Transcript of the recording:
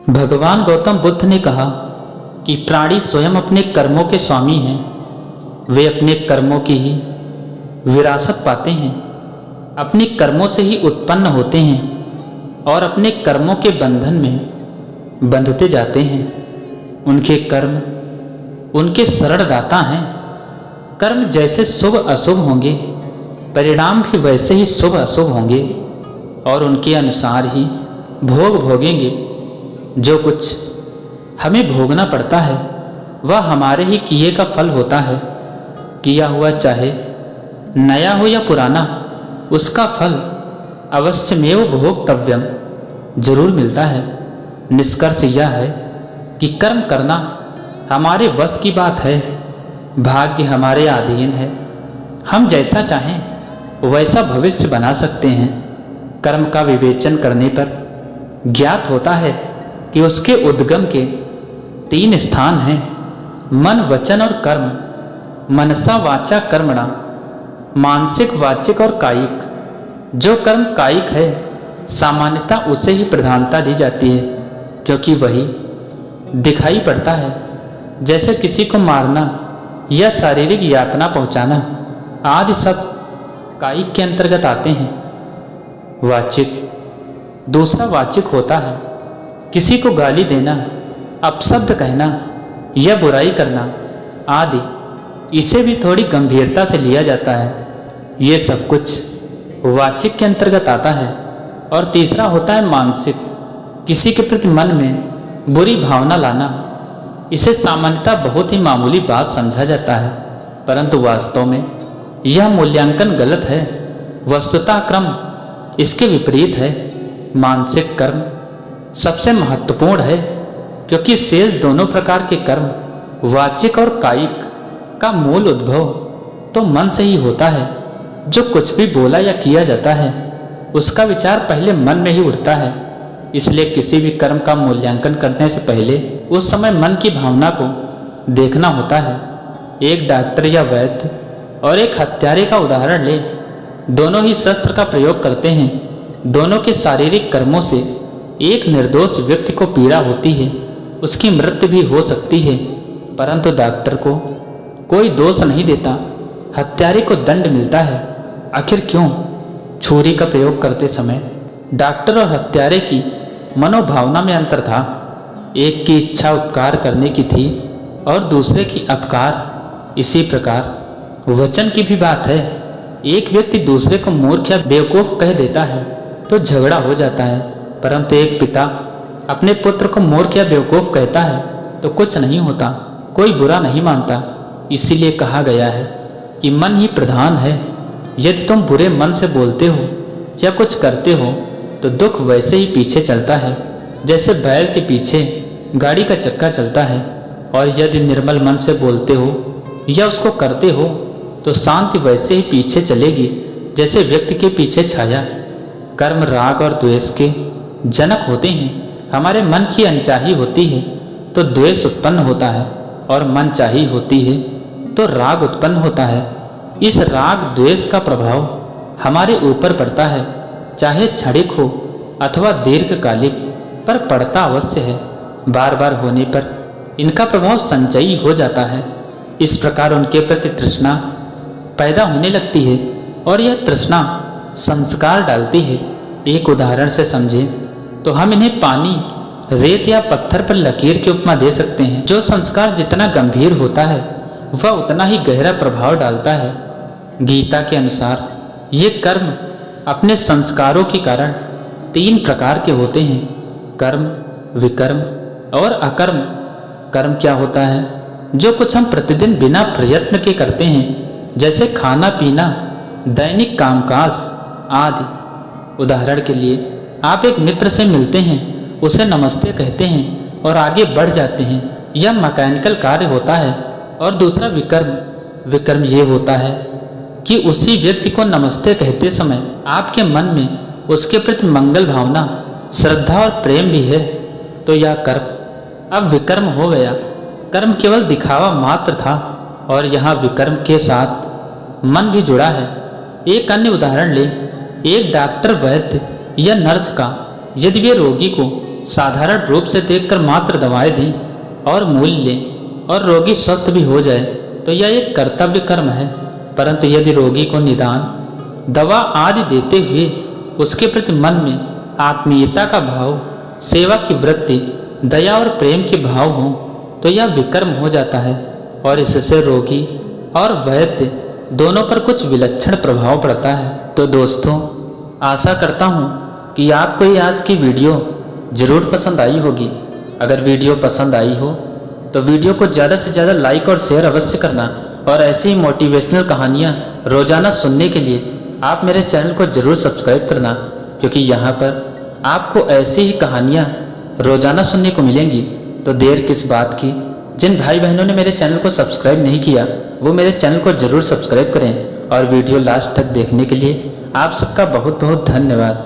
भगवान गौतम बुद्ध ने कहा कि प्राणी स्वयं अपने कर्मों के स्वामी हैं। वे अपने कर्मों की ही विरासत पाते हैं, अपने कर्मों से ही उत्पन्न होते हैं और अपने कर्मों के बंधन में बंधते जाते हैं। उनके कर्म उनके शरणदाता हैं। कर्म जैसे शुभ अशुभ होंगे, परिणाम भी वैसे ही शुभ अशुभ होंगे और उनके अनुसार ही भोग भोगेंगे। जो कुछ हमें भोगना पड़ता है वह हमारे ही किए का फल होता है। किया हुआ चाहे नया हो या पुराना, उसका फल अवश्यमेव भोक्तव्यम जरूर मिलता है। निष्कर्ष यह है कि कर्म करना हमारे वश की बात है। भाग्य हमारे अधीन है। हम जैसा चाहें वैसा भविष्य बना सकते हैं। कर्म का विवेचन करने पर ज्ञात होता है कि उसके उद्गम के 3 स्थान हैं: मन, वचन और कर्म। मनसा वाचा कर्मणा, मानसिक, वाचिक और कायिक। जो कर्म कायिक है सामान्यतः उसे ही प्रधानता दी जाती है, क्योंकि वही दिखाई पड़ता है। जैसे किसी को मारना या शारीरिक यातना पहुंचाना आदि सब कायिक के अंतर्गत आते हैं। वाचिक दूसरा वाचिक होता है। किसी को गाली देना, अपशब्द कहना या बुराई करना आदि, इसे भी थोड़ी गंभीरता से लिया जाता है। ये सब कुछ वाचिक के अंतर्गत आता है। और तीसरा होता है मानसिक। किसी के प्रति मन में बुरी भावना लाना, इसे सामान्यतः बहुत ही मामूली बात समझा जाता है, परंतु वास्तव में यह मूल्यांकन गलत है। वस्तुतः क्रम इसके विपरीत है। मानसिक कर्म सबसे महत्वपूर्ण है, क्योंकि शेष दोनों प्रकार के कर्म, वाचिक और कायिक, का मूल उद्भव तो मन से ही होता है। जो कुछ भी बोला या किया जाता है उसका विचार पहले मन में ही उठता है। इसलिए किसी भी कर्म का मूल्यांकन करने से पहले उस समय मन की भावना को देखना होता है। एक डॉक्टर या वैद्य और एक हत्यारे का उदाहरण ले। दोनों ही शस्त्र का प्रयोग करते हैं। दोनों के शारीरिक कर्मों से एक निर्दोष व्यक्ति को पीड़ा होती है, उसकी मृत्यु भी हो सकती है, परंतु डॉक्टर को कोई दोष नहीं देता, हत्यारे को दंड मिलता है। आखिर क्यों? छुरी का प्रयोग करते समय डॉक्टर और हत्यारे की मनोभावना में अंतर था। एक की इच्छा उपकार करने की थी और दूसरे की अपकार। इसी प्रकार वचन की भी बात है। एक व्यक्ति दूसरे को मूर्ख या बेवकूफ़ कह देता है तो झगड़ा हो जाता है, परंतु एक पिता अपने पुत्र को मूर्ख या बेवकूफ़ कहता है तो कुछ नहीं होता, कोई बुरा नहीं मानता। इसीलिए कहा गया है कि मन ही प्रधान है। यदि तुम बुरे मन से बोलते हो या कुछ करते हो तो दुख वैसे ही पीछे चलता है जैसे बैल के पीछे गाड़ी का चक्का चलता है। और यदि निर्मल मन से बोलते हो या उसको करते हो तो शांति वैसे ही पीछे चलेगी जैसे व्यक्ति के पीछे छाया। कर्म राग और द्वेष के जनक होते हैं। हमारे मन की अनचाही होती है तो द्वेष उत्पन्न होता है, और मनचाही होती है तो राग उत्पन्न होता है। इस राग द्वेष का प्रभाव हमारे ऊपर पड़ता है, चाहे क्षणिक हो अथवा दीर्घकालिक, पर पड़ता अवश्य है। बार बार होने पर इनका प्रभाव संचयी हो जाता है। इस प्रकार उनके प्रति तृष्णा पैदा होने लगती है और यह तृष्णा संस्कार डालती है। एक उदाहरण से समझें तो हम इन्हें पानी, रेत या पत्थर पर लकीर की उपमा दे सकते हैं। जो संस्कार जितना गंभीर होता है वह उतना ही गहरा प्रभाव डालता है। गीता के अनुसार ये कर्म अपने संस्कारों के कारण 3 प्रकार के होते हैं: कर्म, विकर्म और अकर्म। कर्म क्या होता है? जो कुछ हम प्रतिदिन बिना प्रयत्न के करते हैं, जैसे खाना पीना, दैनिक कामकाज आदि। उदाहरण के लिए आप एक मित्र से मिलते हैं, उसे नमस्ते कहते हैं और आगे बढ़ जाते हैं, यह मैकेनिकल कार्य होता है। और दूसरा विकर्म। विकर्म ये होता है कि उसी व्यक्ति को नमस्ते कहते समय आपके मन में उसके प्रति मंगल भावना, श्रद्धा और प्रेम भी है, तो यह कर्म अब विकर्म हो गया। कर्म केवल दिखावा मात्र था और यहाँ विकर्म के साथ मन भी जुड़ा है। एक अन्य उदाहरण ले। एक डॉक्टर, वैद्य या नर्स का यदि वे रोगी को साधारण रूप से देखकर मात्र दवाएं दें और मूल्य लें और रोगी स्वस्थ भी हो जाए तो यह एक कर्तव्य कर्म है। परंतु यदि रोगी को निदान, दवा आदि देते हुए उसके प्रति मन में आत्मीयता का भाव, सेवा की वृत्ति, दया और प्रेम के भाव हों तो यह विकर्म हो जाता है और इससे रोगी और वैद्य दोनों पर कुछ विलक्षण प्रभाव पड़ता है। तो दोस्तों, आशा करता हूँ कि आपको ये आज की वीडियो ज़रूर पसंद आई होगी। अगर वीडियो पसंद आई हो तो वीडियो को ज़्यादा से ज़्यादा लाइक और शेयर अवश्य करना और ऐसी ही मोटिवेशनल कहानियाँ रोज़ाना सुनने के लिए आप मेरे चैनल को ज़रूर सब्सक्राइब करना, क्योंकि यहाँ पर आपको ऐसी ही कहानियाँ रोज़ाना सुनने को मिलेंगी। तो देर किस बात की, जिन भाई बहनों ने मेरे चैनल को सब्सक्राइब नहीं किया वो मेरे चैनल को ज़रूर सब्सक्राइब करें और वीडियो लास्ट तक देखने के लिए आप सबका बहुत बहुत धन्यवाद।